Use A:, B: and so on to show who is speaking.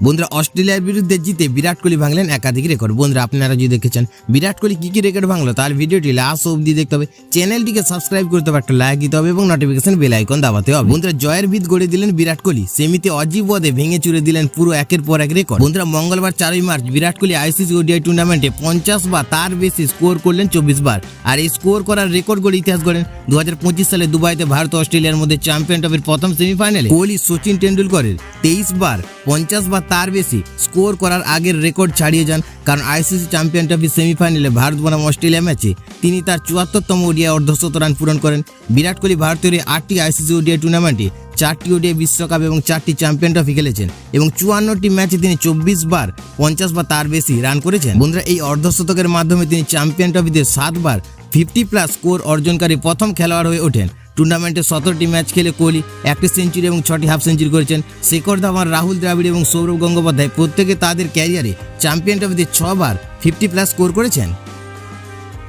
A: বন্ধুরা অস্ট্রেলিয়ার বিরুদ্ধে জিতে বিরাট কোহলি ভাঙলেন একাধিক রেকর্ড। বন্ধুরা আপনারা যদি দেখেছেন বিরাট কোহলি কি রেকর্ড ভাঙলো তার ভিডিওটি লাস্ট অবধি দেখতে হবে, চ্যানেলটিকে সাবস্ক্রাইব করতে হবে, একটা লাইক দিতে হবে এবং নোটিফিকেশন বেল আইকন দাবাতে হবে। বন্ধুরা জয়ের ভিত গড়ে দিলেন বিরাট কোহলি, সেমিতে অজীব ওয়াদে ভেঙে চুরে দিলেন পুরো একের পর এক রেকর্ড। বন্ধুরা মঙ্গলবার 4 March Virat Kohli ICC ODI টুর্নামেন্টে 50 বা তার বেশি স্কোর করলেন 24 বার, আর এই স্কোর করার রেকর্ড গড়ে ইতিহাস গড়েন 2025 সালে দুবাইতে ভারত অস্ট্রেলিয়ার মধ্যে চ্যাম্পিয়ন ট্রফির প্রথম সেমিফাইনালে কোহলি সচিন টেন্ডুলকরের 23 বার 50 বা তার বেশি স্কোর করার আগের রেকর্ড ছাড়িয়ে যান। কারণ আইসিসি চ্যাম্পিয়ন ট্রফির সেমিফাইনালে ভারত বনাম অস্ট্রেলিয়া ম্যাচে তিনি তার 74তম ওডিআই অর্ধশত রান পূরণ করেন। বিরাট কোহলি ভারতের 8টি আইসিসি ওডিআই টুর্নামেন্টে 4টি ওডিআই বিশ্বকাপ এবং 4টি চ্যাম্পিয়ন ট্রফি খেলেছেন এবং 54টি ম্যাচে তিনি 24 বার 50 বা তার বেশি রান করেছেন। বন্ধুরা এই অর্ধশতকের মাধ্যমে তিনি চ্যাম্পিয়ন ট্রফিতে 7 বার 50+ স্কোর অর্জনকারী প্রথম খেলোয়াড় হয়ে ওঠেন। টুর্নামেন্টে 17টি ম্যাচ খেলে কোহলি 1টি সেঞ্চুরি এবং 6টি হাফ সেঞ্চুরি করেছেন। শেখর ধাওয়ান, রাহুল দ্রাবিড় এবং সৌরভ গঙ্গোপাধ্যায় প্রত্যেকে তাদের ক্যারিয়ারে চ্যাম্পিয়ন ট্রফিতে 6 বার 50+ স্কোর করেছেন।